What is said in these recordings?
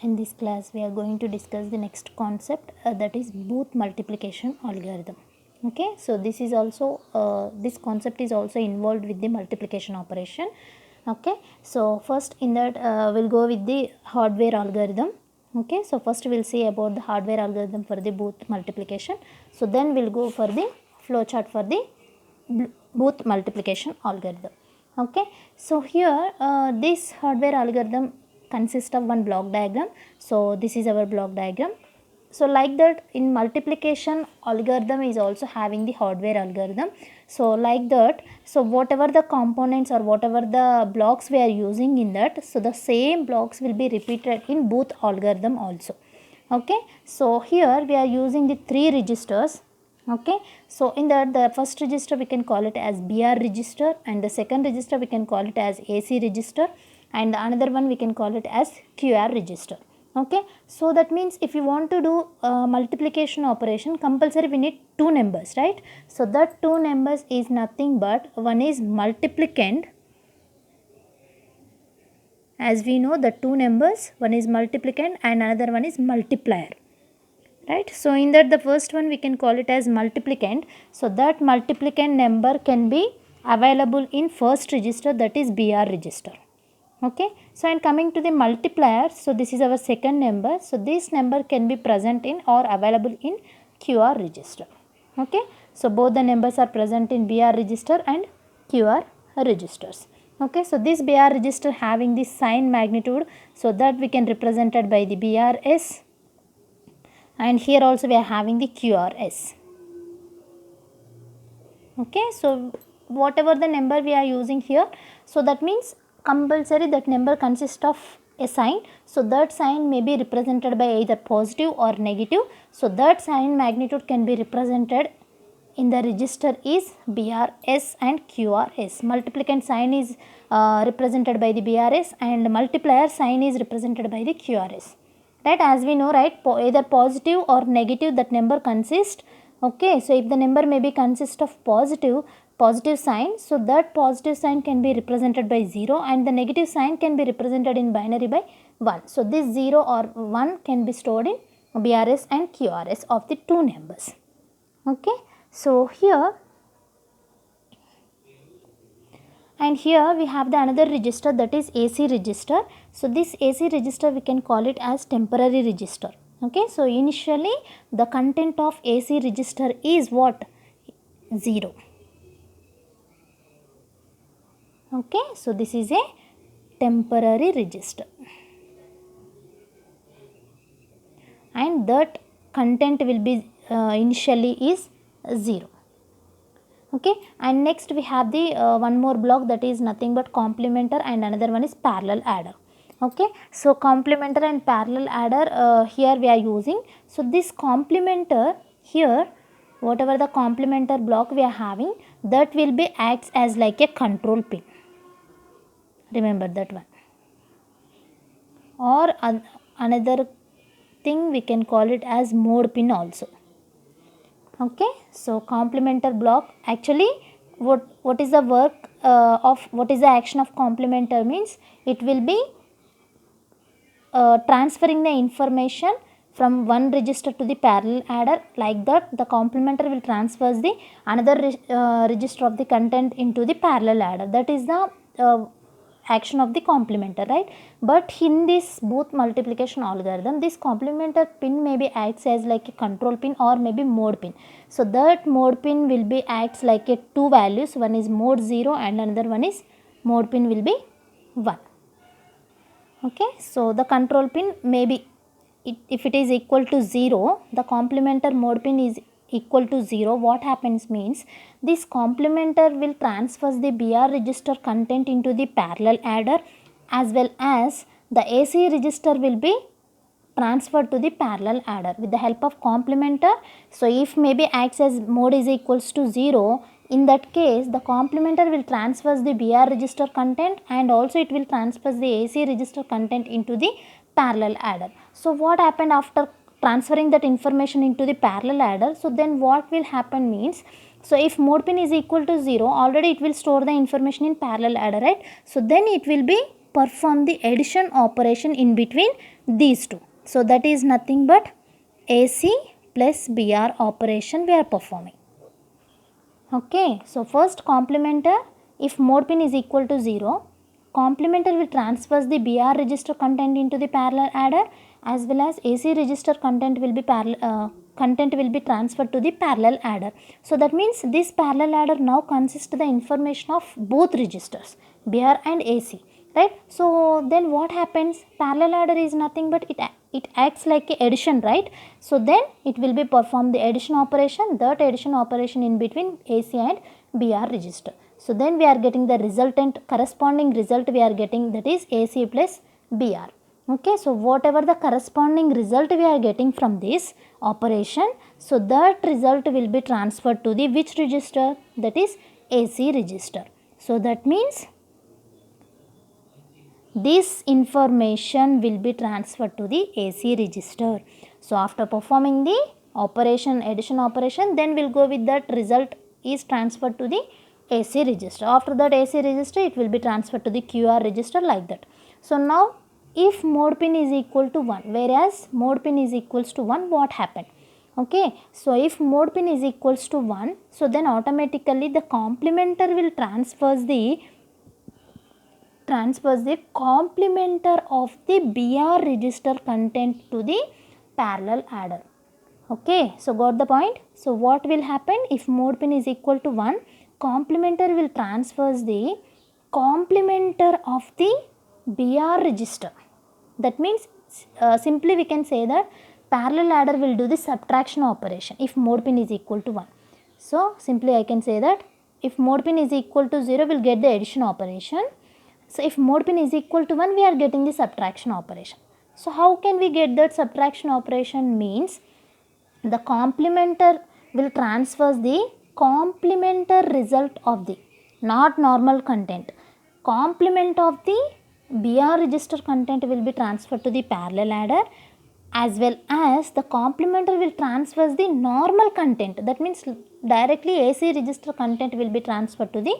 In this class we are going to discuss the next concept, that is Booth multiplication algorithm. Okay, so this concept is also involved with the multiplication operation. Okay, so first in that we'll go with the hardware algorithm. Okay, so first we'll see about the hardware algorithm for the Booth multiplication. So then we'll go for the flowchart for the Booth multiplication algorithm. Okay, so here this hardware algorithm consists of one block diagram. So this is our block diagram. So like that, in multiplication algorithm is also having the hardware algorithm. So like that, so whatever the components or whatever the blocks we are using in that, so the same blocks will be repeated in Booth algorithm also. Okay, so here we are using the 3 registers. Okay, so in that, the first register we can call it as BR register, and the second register we can call it as AC register, and the another one we can call it as QR register. Okay, so that means if you want to do multiplication operation, compulsory we need 2 numbers, right? So that 2 numbers is nothing but, one is multiplicand. As we know, the 2 numbers, one is multiplicand and another one is multiplier, right? So in that, the first one we can call it as multiplicand. So that multiplicand number can be available in first register, that is BR register. Okay, so and coming to the multiplier, so this is our second number. So this number can be present in or available in QR register. Okay, so both the numbers are present in BR register and QR registers. Okay, so this BR register having the sign magnitude, so that we can represent it by the BRS, and here also we are having the QRS. Okay, so whatever the number we are using here, so that means compulsory that number consists of a sign. So that sign may be represented by either positive or negative. So that sign magnitude can be represented in the register is BRS and QRS. Multiplicand sign is represented by the BRS and multiplier sign is represented by the QRS. Right, as we know, right, either positive or negative that number consists. Okay, so if the number may be consist of positive sign, so that positive sign can be represented by 0 and the negative sign can be represented in binary by 1. So this 0 or 1 can be stored in BRS and QRS of the 2 numbers. Okay, so here, and here we have the another register, that is AC register. So this AC register we can call it as temporary register. Okay, so initially the content of AC register is what? 0. Okay, so this is a temporary register and that content will be initially is 0. Okay, and next we have the one more block, that is nothing but complementer, and another one is parallel adder. Okay, so complementer and parallel adder here we are using. So this complementer here, whatever the complementer block we are having, that will be acts as like a control pin. Remember that one. Or another thing we can call it as mode pin also. Okay, so complementer block, actually what is the work of, what is the action of complementer means, it will be transferring the information from one register to the parallel adder. Like that, the complementer will transfer the another register of the content into the parallel adder. That is the action of the complementer, right? But in this Booth multiplication algorithm, this complementer pin may be acts as like a control pin or maybe mode pin. So that mode pin will be acts like a 2 values, one is mode 0 and another one is mode pin will be 1. Okay, so the control pin may be, if it is equal to 0, the complementer mode pin is equal to 0, what happens means, this complementer will transfer the BR register content into the parallel adder, as well as the AC register will be transferred to the parallel adder with the help of complementer. So if maybe acts as mode is equals to 0, in that case the complementer will transfer the BR register content and also it will transfer the AC register content into the parallel adder. So what happened after transferring that information into the parallel adder? So then what will happen means, so if mode pin is equal to 0, already it will store the information in parallel adder, right? So then it will be perform the addition operation in between these two. So that is nothing but AC plus BR operation we are performing. Okay, so first complementer, if mode pin is equal to 0, complementer will transfer the BR register content into the parallel adder, as well as AC register content will be transferred to the parallel adder. So that means this parallel adder now consists the information of both registers, BR and AC, right? So then what happens? Parallel adder is nothing but it acts like a addition, right? So then it will be perform the addition operation, that addition operation in between AC and BR register. So then we are getting the resultant corresponding result we are getting, that is AC plus BR. Okay, so whatever the corresponding result we are getting from this operation, so that result will be transferred to the which register? That is AC register. So that means this information will be transferred to the AC register. So after performing the operation, addition operation, then we'll go with that result is transferred to the AC register. After that AC register, it will be transferred to the QR register, like that. So now if mode pin is equal to 1, whereas mode pin is equals to 1, what happened? Okay, so if mode pin is equals to 1, so then automatically the complementer will transfers the complementer of the BR register content to the parallel adder. Okay, so got the point? So what will happen if mode pin is equal to 1? Complementer will transfers the complementer of the BR register. That means simply we can say that parallel adder will do the subtraction operation if mode pin is equal to 1. So simply I can say that if mode pin is equal to 0, we'll get the addition operation. So if mode pin is equal to 1, we are getting the subtraction operation. So how can we get that subtraction operation? Means the complementer will transfer the complementer result of the, not normal content, complement of the BR register content will be transferred to the parallel adder, as well as the complementer will transfer the normal content. That means directly AC register content will be transferred to the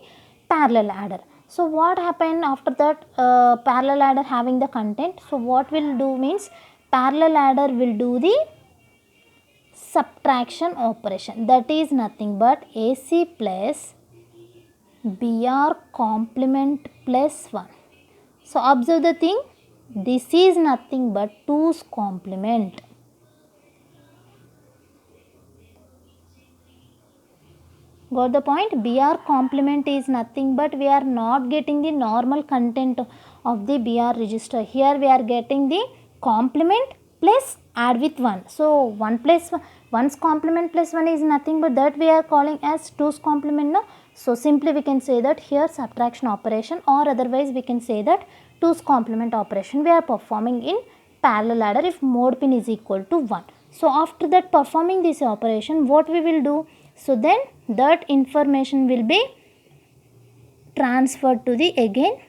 parallel adder. So what happened after that parallel adder having the content? So what will do means parallel adder will do the subtraction operation, that is nothing but AC plus BR complement plus 1. So observe the thing, this is nothing but 2's complement. Got the point? BR complement is nothing but we are not getting the normal content of the BR register. Here we are getting the complement plus add with 1. So 1 plus 1, 1's complement plus 1 is nothing but that we are calling as 2's complement. No? So simply we can say that here subtraction operation, or otherwise we can say that 2's complement operation we are performing in parallel adder if mode pin is equal to 1. So after that performing this operation, what we will do? So then that information will be transferred to the again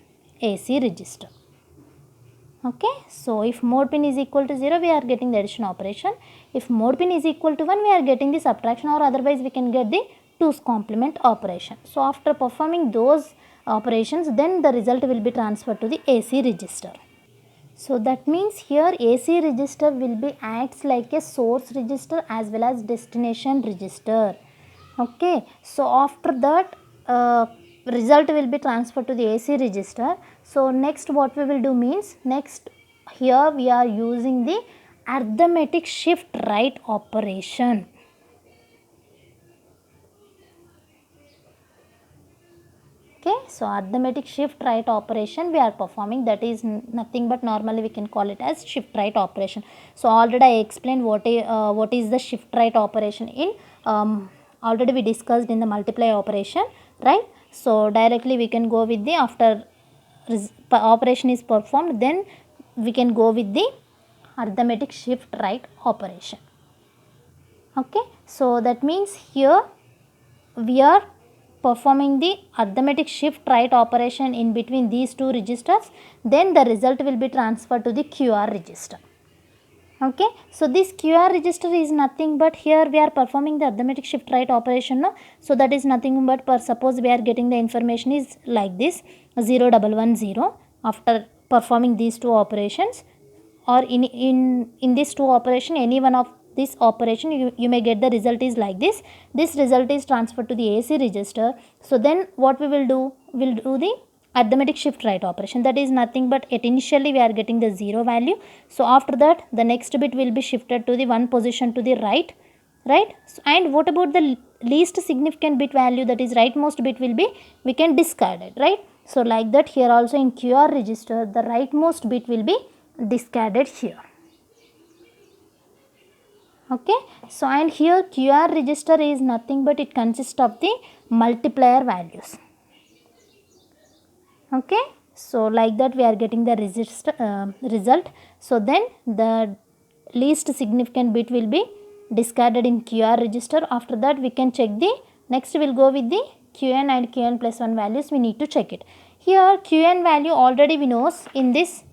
AC register. Okay, so if mode pin is equal to 0, we are getting the addition operation. If mode pin is equal to 1, we are getting the subtraction, or otherwise we can get the 2's complement operation. So after performing those operations, then the result will be transferred to the AC register. So that means here AC register will be acts like a source register as well as destination register. Okay, so after that result will be transferred to the AC register. So next what we will do means, next here we are using the arithmetic shift right operation. Okay, so arithmetic shift right operation we are performing, that is nothing but normally we can call it as shift right operation. So already I explained what is the shift right operation in already we discussed in the multiply operation, right? So directly we can go with the after operation is performed, then we can go with the arithmetic shift right operation. Okay, so that means here we are performing the arithmetic shift right operation in between these two registers, then the result will be transferred to the QR register. Okay, so this QR register is nothing but here we are performing the arithmetic shift right operation. No? So that is nothing but suppose we are getting the information is like this 0110. After performing these two operations, or in these two operation, any one of this operation, you may get the result is like this. This result is transferred to the AC register. So then what we will do, we'll do the arithmetic shift right operation. That is nothing but at initially we are getting the 0 value. So after that the next bit will be shifted to the one position to the right. So, and what about the least significant bit value, that is rightmost bit will be, we can discard it, right? So like that here also in QR register, the rightmost bit will be discarded here. Okay, so and here QR register is nothing but it consists of the multiplier values. Okay, so like that we are getting the result. So then the least significant bit will be discarded in QR register. After that we can check the, next we will go with the Qn and Qn plus 1 values, we need to check it. Here Qn value already we know in this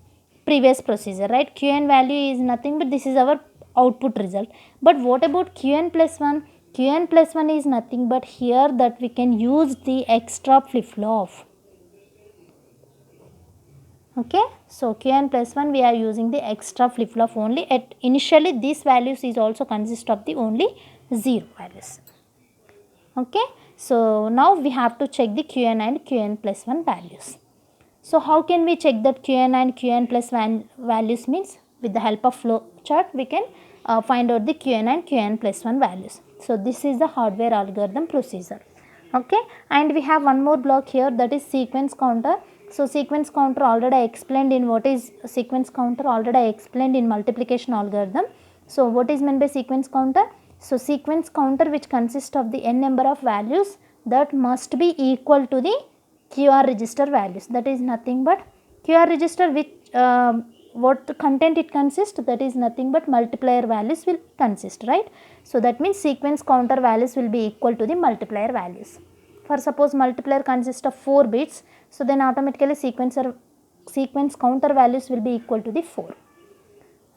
previous procedure, right? Qn value is nothing but this is our output result. But what about Qn plus 1? Qn plus 1 is nothing but here that we can use the extra flip-flop. Okay, so Qn plus 1 we are using the extra flip-flop only. At initially these values is also consist of the only 0 values. Okay, so now we have to check the Qn and Qn plus 1 values. So how can we check that Qn and Qn plus 1 values? Means with the help of flow chart we can find out the Qn and Qn plus 1 values. So this is the hardware algorithm procedure. Okay, and we have one more block here, that is sequence counter. So sequence counter already I explained in what is sequence counter, already I explained in multiplication algorithm. So what is meant by sequence counter? So sequence counter which consists of the n number of values that must be equal to the QR register values. That is nothing but QR register which what the content it consists, that is nothing but multiplier values will consist, right? So that means sequence counter values will be equal to the multiplier values. For suppose multiplier consists of 4 bits, so then automatically sequence counter values will be equal to the 4.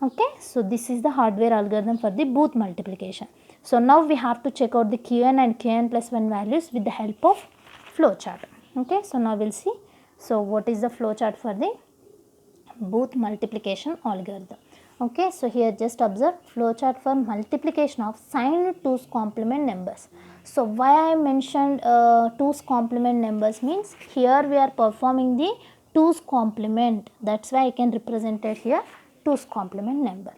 Okay, so this is the hardware algorithm for the Booth multiplication. So now we have to check out the Qn and Qn plus 1 values with the help of flowchart. Okay, so now we'll see. So what is the flowchart for the Booth multiplication algorithm? Okay, so here just observe flowchart for multiplication of signed 2's complement numbers. So why I mentioned 2's complement numbers means here we are performing the 2's complement, that's why I can represent it here 2's complement number.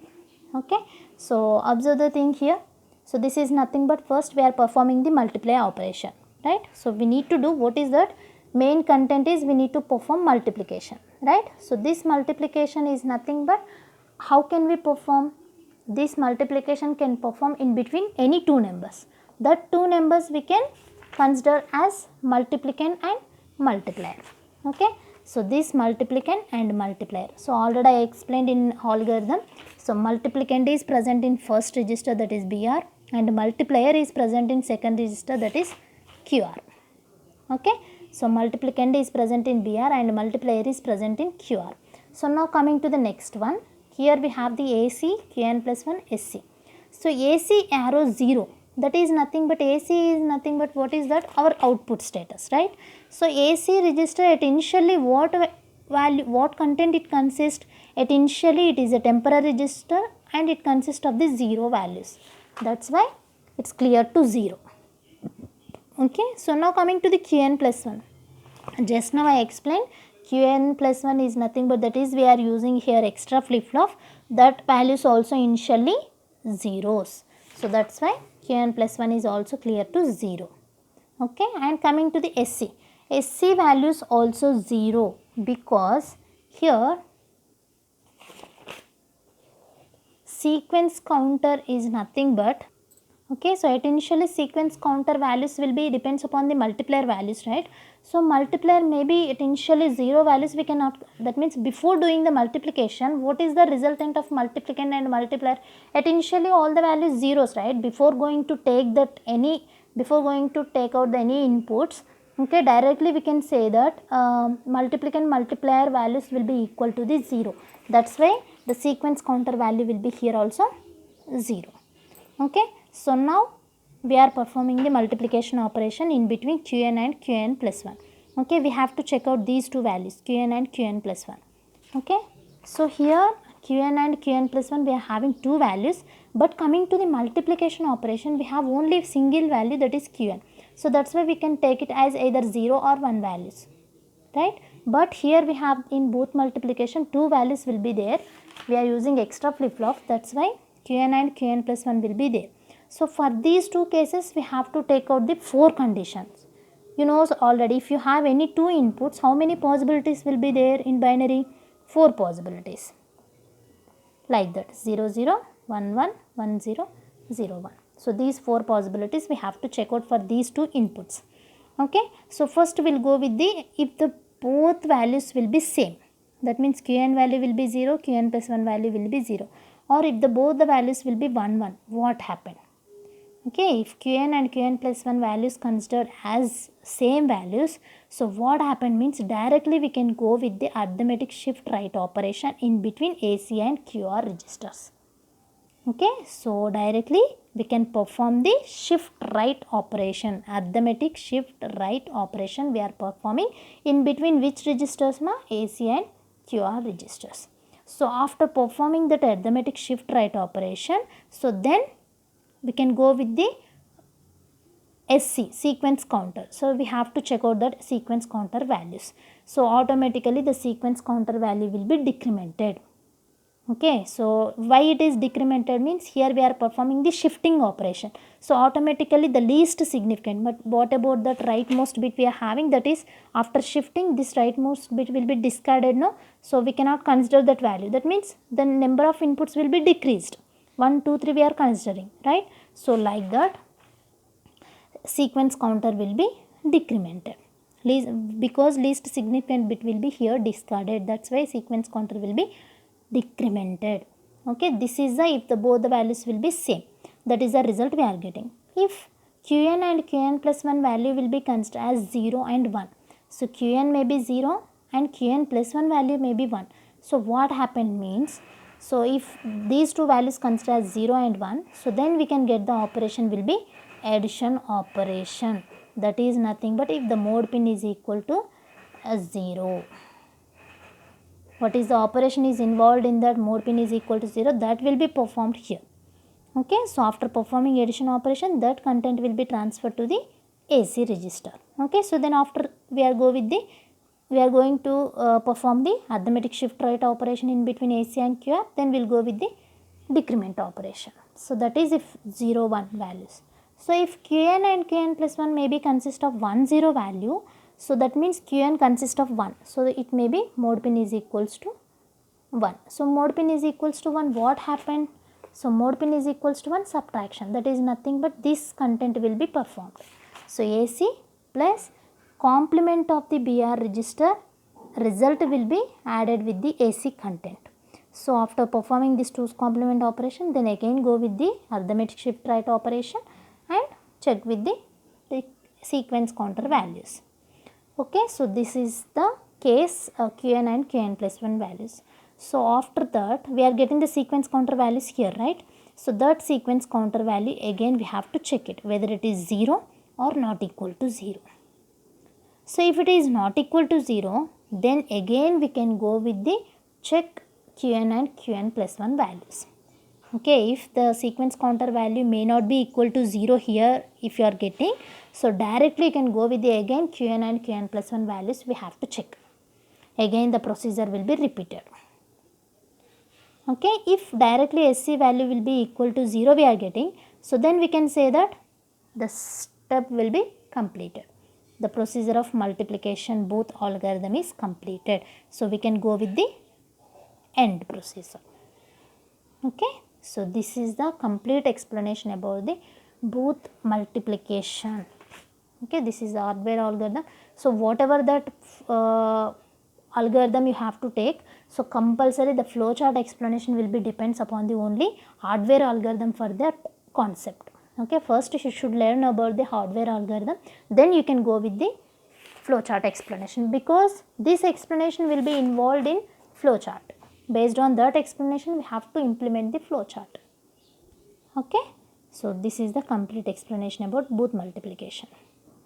Okay, so observe the thing here. So this is nothing but first we are performing the multiply operation, right? So we need to do, what is that? Main content is we need to perform multiplication, right? So this multiplication is nothing but how can we perform? This multiplication can perform in between any two numbers. That two numbers we can consider as multiplicand and multiplier. Okay, so this multiplicand and multiplier. So already I explained in algorithm. So multiplicand is present in first register, that is BR, and multiplier is present in second register, that is QR. Okay, so multiplicand is present in BR and multiplier is present in QR. So now coming to the next one, here we have the AC, Qn plus 1, SC. So AC arrow 0, that is nothing but AC is nothing but what is that? Our output status, right? So AC register at initially what value, what content it consists? At initially it is a temporary register and it consists of the 0 values. That's why it's clear to 0. Okay, so now coming to the Qn plus 1. Just now I explained Qn plus 1 is nothing but that is we are using here extra flip-flop, that values also initially zeros. So that's why Qn plus 1 is also clear to 0. Okay, and coming to the SC. SC values also 0 because here sequence counter is nothing but, okay, so at initially sequence counter values will be depends upon the multiplier values, right? So multiplier maybe at initially 0 values we cannot, that means before doing the multiplication, what is the resultant of multiplicand and multiplier? At initially all the values zeros, right? Before going to take that any, before going to take out the any inputs, okay, directly we can say that multiplicand multiplier values will be equal to the 0. That's why the sequence counter value will be here also 0. Okay, so now we are performing the multiplication operation in between Qn and Qn plus 1. Okay, we have to check out these two values, Qn and Qn plus 1. Okay, so here Qn and Qn plus 1 we are having two values, but coming to the multiplication operation we have only single value, that is Qn. So that's why we can take it as either 0 or 1 values, right? But here we have in both multiplication two values will be there. We are using extra flip-flop, that's why Qn and Qn plus 1 will be there. So for these two cases we have to take out the four conditions. You know already, if you have any two inputs, how many possibilities will be there in binary? Four possibilities, like that 0 0 1 1 1 0 0 1. So these four possibilities we have to check out for these two inputs. Okay, so first we'll go with the, if the both values will be same, that means Qn value will be 0, Qn plus 1 value will be 0, or if the both the values will be 1 1, what happened? Okay, if Qn and Qn plus 1 values considered as same values, so what happened means directly we can go with the arithmetic shift right operation in between AC and QR registers. Okay, so directly we can perform the shift right operation, arithmetic shift right operation we are performing in between which registers ma? AC and QR registers. So after performing that arithmetic shift right operation, so then we can go with the SC, sequence counter. So we have to check out that sequence counter values. So automatically the sequence counter value will be decremented. Okay, so why it is decremented means here we are performing the shifting operation. So automatically the least significant, but what about that rightmost bit we are having, that is after shifting this rightmost bit will be discarded, no? So we cannot consider that value. That means the number of inputs will be decreased. 1, 2, 3 we are considering, right? So like that sequence counter will be decremented, because least significant bit will be here discarded, that's why sequence counter will be decremented. Okay, this is the, if the both the values will be same, that is the result we are getting. If Qn and Qn plus 1 value will be considered as 0 and 1, so Qn may be 0 and Qn plus 1 value may be 1. So what happened means, so if these two values considered as 0 and 1, so then we can get the operation will be addition operation, that is nothing but if the mode pin is equal to 0. What is the operation is involved in that mode pin is equal to 0, that will be performed here. Okay, so after performing addition operation, that content will be transferred to the AC register. Okay, so then after we are going to perform the arithmetic shift right operation in between AC and QR, then we'll go with the decrement operation. So that is if 0 1 values. So if Qn and Qn plus 1 may be consist of 1 0 value, so that means Qn consists of 1, so it may be mode pin is equals to 1. So mode pin is equals to 1, what happened? So mode pin is equals to 1, subtraction, that is nothing but this content will be performed. So AC plus complement of the BR register, result will be added with the AC content. So after performing this 2's complement operation, then again go with the arithmetic shift right operation and check with the sequence counter values. Okay, so this is the case Qn and Qn plus 1 values. So after that we are getting the sequence counter values here, right? So that sequence counter value again we have to check it whether it is 0 or not equal to 0. So if it is not equal to 0, then again we can go with the check Qn and Qn plus 1 values. Okay, if the sequence counter value may not be equal to 0 here if you are getting, so directly you can go with the again Qn and Qn plus 1 values we have to check. Again the procedure will be repeated. Okay, if directly SC value will be equal to 0 we are getting, so then we can say that the step will be completed. The procedure of multiplication both algorithm is completed. So we can go with the end procedure. Okay, so this is the complete explanation about the Booth multiplication. Okay, this is the hardware algorithm. So whatever that algorithm you have to take, so compulsory the flowchart explanation will be depends upon the only hardware algorithm for that concept. Okay, first you should learn about the hardware algorithm, then you can go with the flowchart explanation, because this explanation will be involved in flowchart. Based on that explanation we have to implement the flowchart. Okay, so this is the complete explanation about Booth multiplication.